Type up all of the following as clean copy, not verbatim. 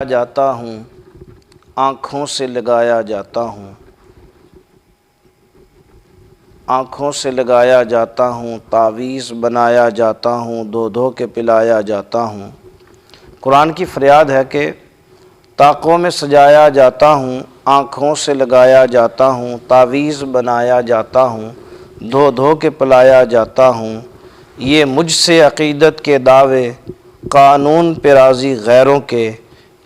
جاتا ہوں، آنکھوں سے لگایا جاتا ہوں، آنکھوں سے لگایا جاتا ہوں، تعویذ بنایا جاتا ہوں، دھو دھو کے پلایا جاتا ہوں۔ قرآن کی فریاد ہے کہ طاقوں میں سجایا جاتا ہوں، آنکھوں سے لگایا جاتا ہوں، تعویذ بنایا جاتا ہوں، دھو دھو کے پلایا جاتا ہوں۔ یہ مجھ سے عقیدت کے دعوے، قانون پہ راضی غیروں کے،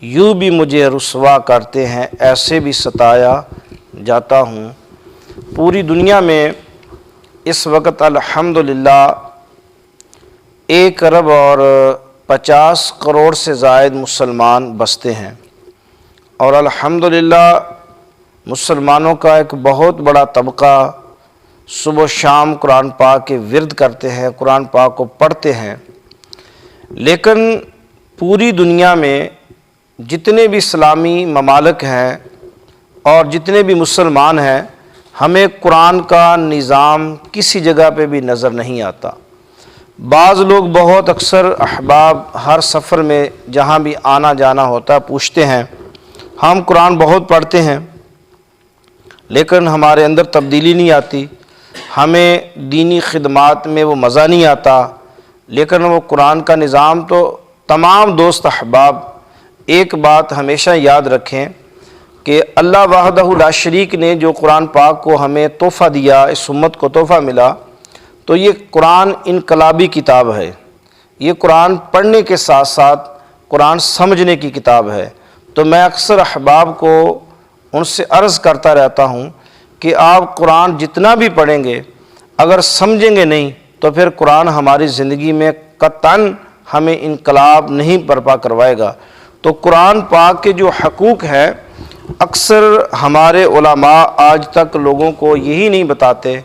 یوں بھی مجھے رسوا کرتے ہیں، ایسے بھی ستایا جاتا ہوں۔ پوری دنیا میں اس وقت الحمدللہ 1.50 کروڑ سے زائد مسلمان بستے ہیں، اور الحمدللہ مسلمانوں کا ایک بہت بڑا طبقہ صبح و شام قرآن پاک کے ورد کرتے ہیں، قرآن پاک کو پڑھتے ہیں۔ لیکن پوری دنیا میں جتنے بھی اسلامی ممالک ہیں اور جتنے بھی مسلمان ہیں، ہمیں قرآن کا نظام کسی جگہ پہ بھی نظر نہیں آتا۔ بعض لوگ بہت اکثر احباب ہر سفر میں جہاں بھی آنا جانا ہوتا ہے پوچھتے ہیں، ہم قرآن بہت پڑھتے ہیں لیکن ہمارے اندر تبدیلی نہیں آتی، ہمیں دینی خدمات میں وہ مزہ نہیں آتا۔ لیکن وہ قرآن کا نظام تو تمام دوست احباب ایک بات ہمیشہ یاد رکھیں کہ اللہ وحدہ لا شریک نے جو قرآن پاک کو ہمیں تحفہ دیا، اس امت کو تحفہ ملا، تو یہ قرآن انقلابی کتاب ہے۔ یہ قرآن پڑھنے کے ساتھ ساتھ قرآن سمجھنے کی کتاب ہے۔ تو میں اکثر احباب کو ان سے عرض کرتا رہتا ہوں کہ آپ قرآن جتنا بھی پڑھیں گے، اگر سمجھیں گے نہیں تو پھر قرآن ہماری زندگی میں قطعاً ہمیں انقلاب نہیں برپا کروائے گا۔ تو قرآن پاک کے جو حقوق ہیں، اکثر ہمارے علماء آج تک لوگوں کو یہی نہیں بتاتے۔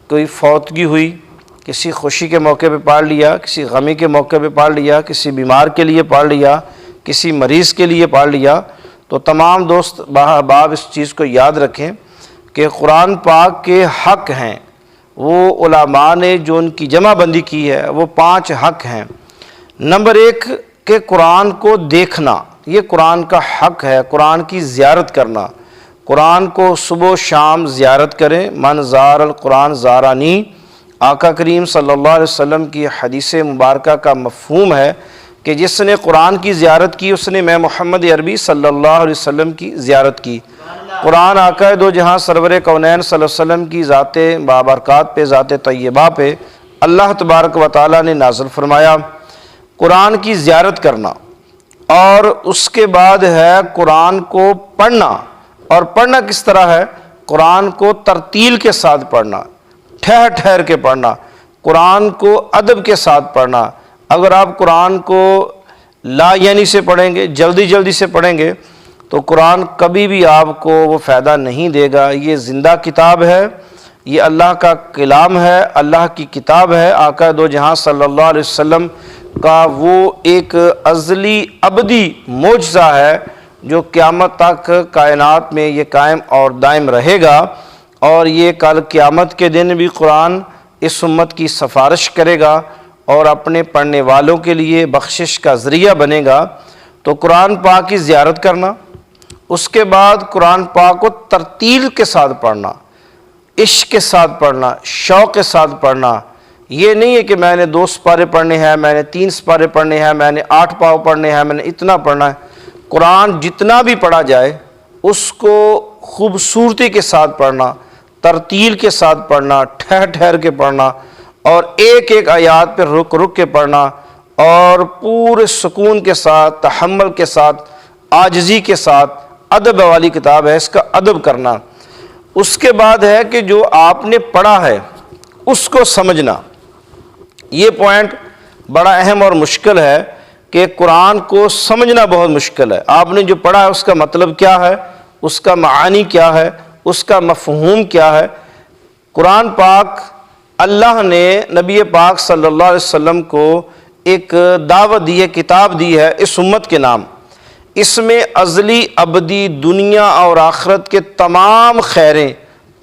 کوئی فوتگی ہوئی، کسی خوشی کے موقع پہ پڑھ لیا، کسی غمی کے موقع پہ پڑھ لیا، کسی بیمار کے لیے پڑھ لیا، کسی مریض کے لیے پڑھ لیا۔ تو تمام دوست احباب اس چیز کو یاد رکھیں کہ قرآن پاک کے حق ہیں، وہ علماء نے جو ان کی جمع بندی کی ہے وہ 5 حق ہیں۔ نمبر 1 کہ قرآن کو دیکھنا، یہ قرآن کا حق ہے۔ قرآن کی زیارت کرنا، قرآن کو صبح و شام زیارت کریں۔ من زار القرآن زارانی، آقا کریم صلی اللہ علیہ وسلم کی حدیث مبارکہ کا مفہوم ہے کہ جس نے قرآن کی زیارت کی اس نے میں محمد عربی صلی اللہ علیہ وسلم کی زیارت کی۔ قرآن آقا دو جہاں سرور کونین صلی اللہ علیہ وسلم کی ذات بابرکات پہ، ذات طیبہ پہ اللہ تبارک و تعالیٰ نے نازل فرمایا۔ قرآن کی زیارت کرنا، اور اس کے بعد ہے قرآن کو پڑھنا۔ اور پڑھنا کس طرح ہے؟ قرآن کو ترتیل کے ساتھ پڑھنا، ٹھہر ٹھہر کے پڑھنا، قرآن کو ادب کے ساتھ پڑھنا۔ اگر آپ قرآن کو لا یعنی سے پڑھیں گے، جلدی جلدی سے پڑھیں گے، تو قرآن کبھی بھی آپ کو وہ فائدہ نہیں دے گا۔ یہ زندہ کتاب ہے، یہ اللہ کا کلام ہے، اللہ کی کتاب ہے۔ آقا دو جہاں صلی اللہ علیہ وسلم کا وہ ایک ازلی ابدی معجزہ ہے جو قیامت تک کائنات میں یہ قائم اور دائم رہے گا، اور یہ کل قیامت کے دن بھی قرآن اس امت کی سفارش کرے گا اور اپنے پڑھنے والوں کے لیے بخشش کا ذریعہ بنے گا۔ تو قرآن پاک کی زیارت کرنا، اس کے بعد قرآن پاک کو ترتیل کے ساتھ پڑھنا، عشق کے ساتھ پڑھنا، شوق کے ساتھ پڑھنا۔ یہ نہیں ہے کہ میں نے 2 سپارے پڑھنے ہیں، میں نے 3 سپارے پڑھنے ہیں، میں نے 8 پاؤ پڑھنے ہیں، میں نے اتنا پڑھنا ہے۔ قرآن جتنا بھی پڑھا جائے اس کو خوبصورتی کے ساتھ پڑھنا، ترتیل کے ساتھ پڑھنا، ٹھہر ٹھہر کے پڑھنا، اور ایک ایک آیات پہ رک رک کے پڑھنا، اور پورے سکون کے ساتھ، تحمل کے ساتھ، عاجزی کے ساتھ۔ ادب والی کتاب ہے، اس کا ادب کرنا۔ اس کے بعد ہے کہ جو آپ نے پڑھا ہے اس کو سمجھنا۔ یہ پوائنٹ بڑا اہم اور مشکل ہے کہ قرآن کو سمجھنا بہت مشکل ہے۔ آپ نے جو پڑھا ہے اس کا مطلب کیا ہے، اس کا معانی کیا ہے، اس کا مفہوم کیا ہے۔ قرآن پاک اللہ نے نبی پاک صلی اللہ علیہ وسلم کو ایک دعوت دی ہے، کتاب دی ہے اس امت کے نام۔ اس میں ازلی ابدی دنیا اور آخرت کے تمام خیریں،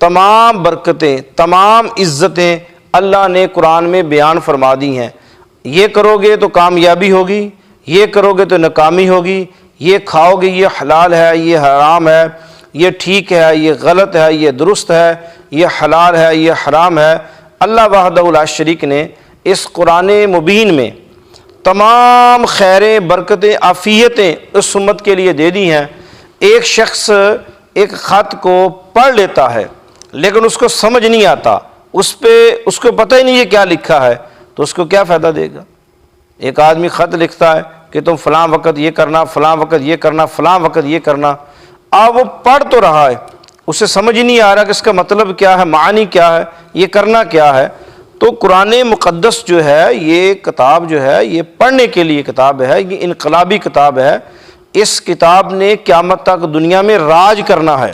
تمام برکتیں، تمام عزتیں اللہ نے قرآن میں بیان فرما دی ہیں۔ یہ کرو گے تو کامیابی ہوگی، یہ کرو گے تو ناکامی ہوگی، یہ کھاؤ گے یہ حلال ہے، یہ حرام ہے، یہ ٹھیک ہے، یہ غلط ہے، یہ درست ہے، یہ حلال ہے، یہ حرام ہے۔ اللہ وحدہ لا شریک نے اس قرآن مبین میں تمام خیریں، برکتیں، عافیتیں اس امت کے لیے دے دی ہیں۔ ایک شخص ایک خط کو پڑھ لیتا ہے لیکن اس کو سمجھ نہیں آتا، اس کو پتہ ہی نہیں ہے کیا لکھا ہے، تو اس کو کیا فائدہ دے گا؟ ایک آدمی خط لکھتا ہے کہ تم فلاں وقت یہ کرنا، فلاں وقت یہ کرنا، فلاں وقت یہ کرنا، اب وہ پڑھ تو رہا ہے، اسے سمجھ ہی نہیں آ رہا کہ اس کا مطلب کیا ہے، معنی کیا ہے، یہ کرنا کیا ہے۔ تو قرآن مقدس جو ہے، یہ کتاب جو ہے، یہ پڑھنے کے لیے کتاب ہے، یہ انقلابی کتاب ہے۔ اس کتاب نے قیامت تک دنیا میں راج کرنا ہے۔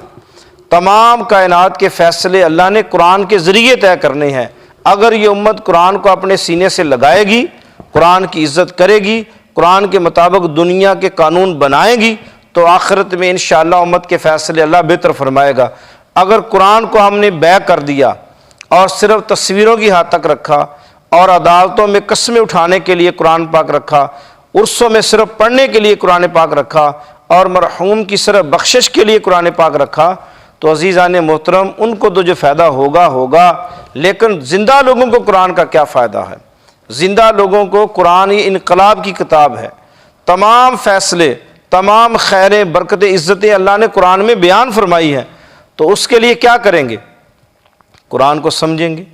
تمام کائنات کے فیصلے اللہ نے قرآن کے ذریعے طے کرنے ہیں۔ اگر یہ امت قرآن کو اپنے سینے سے لگائے گی، قرآن کی عزت کرے گی، قرآن کے مطابق دنیا کے قانون بنائے گی، تو آخرت میں انشاءاللہ امت کے فیصلے اللہ بہتر فرمائے گا۔ اگر قرآن کو ہم نے بیع کر دیا اور صرف تصویروں کی حد تک رکھا، اور عدالتوں میں قسمیں اٹھانے کے لیے قرآن پاک رکھا، عرسوں میں صرف پڑھنے کے لیے قرآن پاک رکھا، اور مرحوم کی صرف بخشش کے لیے قرآن پاک رکھا، تو عزیزان محترم ان کو تو جو فائدہ ہوگا، لیکن زندہ لوگوں کو قرآن کا کیا فائدہ ہے؟ زندہ لوگوں کو قرآن یہ انقلاب کی کتاب ہے۔ تمام فیصلے، تمام خیریں، برکتیں، عزتیں اللہ نے قرآن میں بیان فرمائی ہیں، تو اس کے لیے کیا کریں گے؟ قرآن کو سمجھیں گے،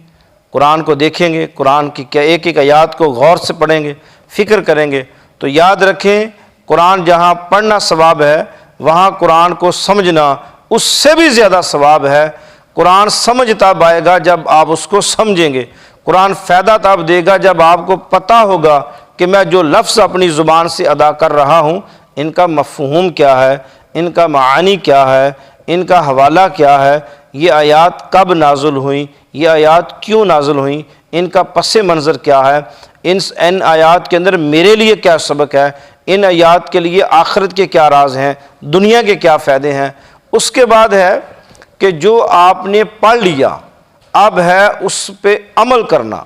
قرآن کو دیکھیں گے، قرآن کی ایک ایک آیات کو غور سے پڑھیں گے، فکر کریں گے۔ تو یاد رکھیں، قرآن جہاں پڑھنا ثواب ہے، وہاں قرآن کو سمجھنا اس سے بھی زیادہ ثواب ہے۔ قرآن سمجھ تب آئے گا جب آپ اس کو سمجھیں گے، قرآن فائدہ تب دے گا جب آپ کو پتہ ہوگا کہ میں جو لفظ اپنی زبان سے ادا کر رہا ہوں، ان کا مفہوم کیا ہے، ان کا معانی کیا ہے، ان کا حوالہ کیا ہے، یہ آیات کب نازل ہوئیں، یہ آیات کیوں نازل ہوئیں، ان کا پس منظر کیا ہے، ان آیات کے اندر میرے لیے کیا سبق ہے، ان آیات کے لیے آخرت کے کیا راز ہیں، دنیا کے کیا فائدے ہیں۔ اس کے بعد ہے کہ جو آپ نے پڑھ لیا، اب ہے اس پہ عمل کرنا۔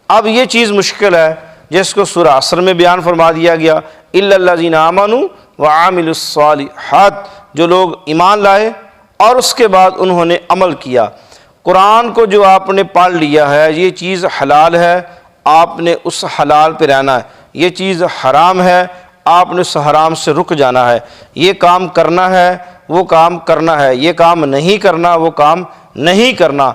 اب یہ چیز مشکل ہے، جس کو سورہ عصر میں بیان فرما دیا گیا، الا الذین آمنوا وعملوا الصالحات، جو لوگ ایمان لائے اور اس کے بعد انہوں نے عمل کیا۔ قرآن کو جو آپ نے پڑھ لیا ہے، یہ چیز حلال ہے، آپ نے اس حلال پہ رہنا ہے، یہ چیز حرام ہے، آپ نے اس حرام سے رک جانا ہے، یہ کام کرنا ہے، وہ کام کرنا ہے، یہ کام نہیں کرنا، وہ کام نہیں کرنا۔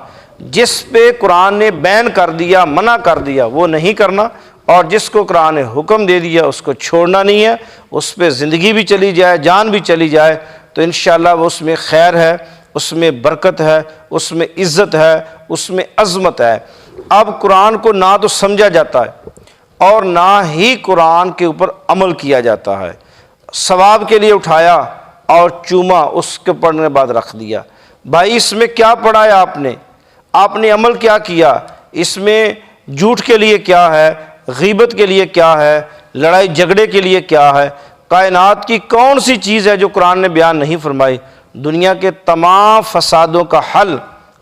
جس پہ قرآن نے بین کر دیا، منع کر دیا، وہ نہیں کرنا، اور جس کو قرآن نے حکم دے دیا اس کو چھوڑنا نہیں ہے۔ اس پہ زندگی بھی چلی جائے، جان بھی چلی جائے، تو انشاءاللہ وہ اس میں خیر ہے، اس میں برکت ہے، اس میں عزت ہے، اس میں عظمت ہے۔ اب قرآن کو نہ تو سمجھا جاتا ہے اور نہ ہی قرآن کے اوپر عمل کیا جاتا ہے۔ ثواب کے لیے اٹھایا اور چوما، اس کے پڑھنے کے بعد رکھ دیا۔ بھائی اس میں کیا پڑھا ہے آپ نے عمل کیا کیا؟ اس میں جھوٹ کے لیے کیا ہے، غیبت کے لیے کیا ہے، لڑائی جھگڑے کے لیے کیا ہے؟ کائنات کی کون سی چیز ہے جو قرآن نے بیان نہیں فرمائی؟ دنیا کے تمام فسادوں کا حل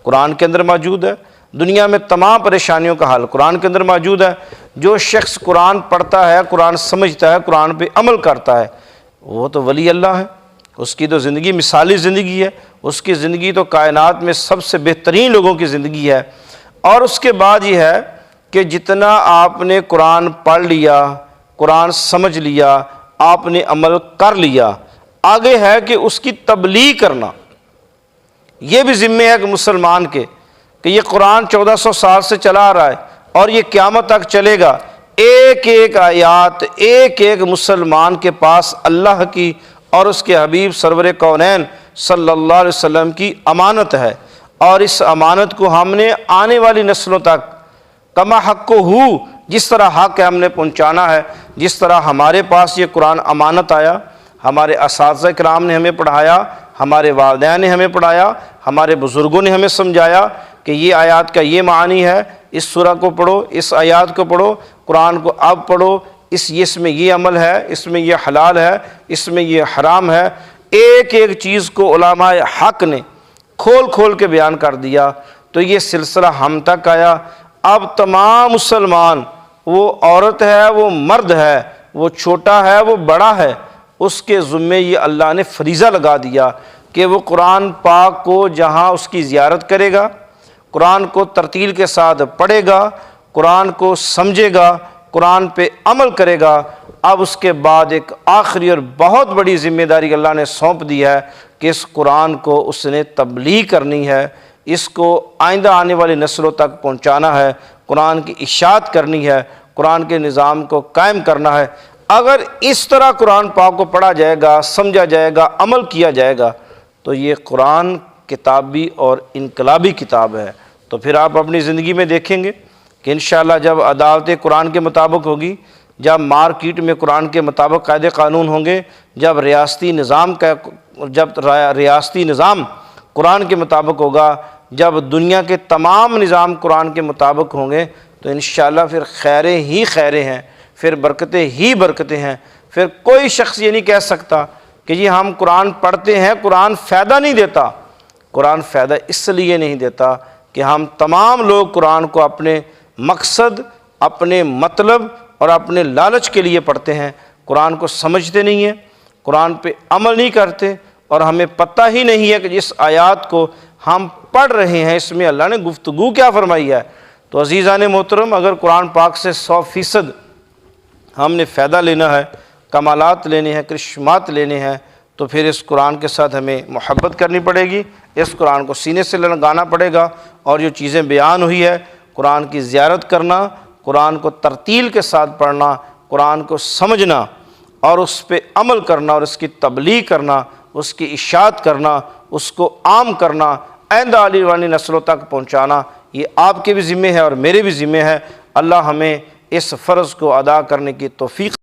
قرآن کے اندر موجود ہے، دنیا میں تمام پریشانیوں کا حل قرآن کے اندر موجود ہے۔ جو شخص قرآن پڑھتا ہے، قرآن سمجھتا ہے، قرآن پہ عمل کرتا ہے، وہ تو ولی اللہ ہے۔ اس کی تو زندگی مثالی زندگی ہے، اس کی زندگی تو کائنات میں سب سے بہترین لوگوں کی زندگی ہے۔ اور اس کے بعد یہ ہے کہ جتنا آپ نے قرآن پڑھ لیا، قرآن سمجھ لیا، آپ نے عمل کر لیا، آگے ہے کہ اس کی تبلیغ کرنا۔ یہ بھی ذمہ ہے کہ مسلمان کے، کہ یہ قرآن 1400 سال سے چلا آ رہا ہے اور یہ قیامت تک چلے گا۔ ایک ایک آیات، ایک ایک مسلمان کے پاس اللہ کی اور اس کے حبیب سرور کونین صلی اللہ علیہ وسلم کی امانت ہے، اور اس امانت کو ہم نے آنے والی نسلوں تک کما حق کو ہو، جس طرح حق ہے ہم نے پہنچانا ہے۔ جس طرح ہمارے پاس یہ قرآن امانت آیا، ہمارے اساتذہ کرام نے ہمیں پڑھایا، ہمارے والدین نے ہمیں پڑھایا، ہمارے بزرگوں نے ہمیں سمجھایا کہ یہ آیات کا یہ معنی ہے، اس سورہ کو پڑھو، اس آیات کو پڑھو، قرآن کو اب پڑھو، اس میں یہ عمل ہے، اس میں یہ حلال ہے، اس میں یہ حرام ہے۔ ایک ایک چیز کو علماء حق نے کھول کھول کے بیان کر دیا، تو یہ سلسلہ ہم تک آیا۔ اب تمام مسلمان، وہ عورت ہے، وہ مرد ہے، وہ چھوٹا ہے، وہ بڑا ہے، اس کے ذمے یہ اللہ نے فریضہ لگا دیا کہ وہ قرآن پاک کو جہاں اس کی زیارت کرے گا، قرآن کو ترتیل کے ساتھ پڑھے گا، قرآن کو سمجھے گا، قرآن پہ عمل کرے گا، اب اس کے بعد ایک آخری اور بہت بڑی ذمہ داری اللہ نے سونپ دی ہے کہ اس قرآن کو اس نے تبلیغ کرنی ہے، اس کو آئندہ آنے والی نسلوں تک پہنچانا ہے، قرآن کی اشاعت کرنی ہے، قرآن کے نظام کو قائم کرنا ہے۔ اگر اس طرح قرآن پاک کو پڑھا جائے گا، سمجھا جائے گا، عمل کیا جائے گا تو یہ قرآن کتابی اور انقلابی کتاب ہے۔ تو پھر آپ اپنی زندگی میں دیکھیں گے کہ انشاءاللہ جب عدالتیں قرآن کے مطابق ہوگی، جب مارکیٹ میں قرآن کے مطابق قاعدے قانون ہوں گے، جب ریاستی نظام قرآن کے مطابق ہوگا، جب دنیا کے تمام نظام قرآن کے مطابق ہوں گے تو انشاءاللہ پھر خیریں ہی خیریں ہیں، پھر برکتیں ہی برکتیں ہیں۔ پھر کوئی شخص یہ نہیں کہہ سکتا کہ جی ہم قرآن پڑھتے ہیں، قرآن فائدہ نہیں دیتا۔ قرآن فائدہ اس لیے نہیں دیتا کہ ہم تمام لوگ قرآن کو اپنے مقصد، اپنے مطلب اور اپنے لالچ کے لیے پڑھتے ہیں، قرآن کو سمجھتے نہیں ہیں، قرآن پہ عمل نہیں کرتے، اور ہمیں پتہ ہی نہیں ہے کہ جس آیات کو ہم پڑھ رہے ہیں اس میں اللہ نے گفتگو کیا فرمائی ہے۔ تو عزیزان محترم، اگر قرآن پاک سے 100% ہم نے فائدہ لینا ہے، کمالات لینے ہیں، کرشمات لینے ہیں، تو پھر اس قرآن کے ساتھ ہمیں محبت کرنی پڑے گی، اس قرآن کو سینے سے لگانا پڑے گا، اور جو چیزیں بیان ہوئی ہے، قرآن کی زیارت کرنا، قرآن کو ترتیل کے ساتھ پڑھنا، قرآن کو سمجھنا اور اس پہ عمل کرنا اور اس کی تبلیغ کرنا، اس کی اشاعت کرنا، اس کو عام کرنا، آئندہ آنے والی نسلوں تک پہنچانا، یہ آپ کے بھی ذمہ ہے اور میرے بھی ذمہ ہے۔ اللہ ہمیں اس فرض کو ادا کرنے کی توفیق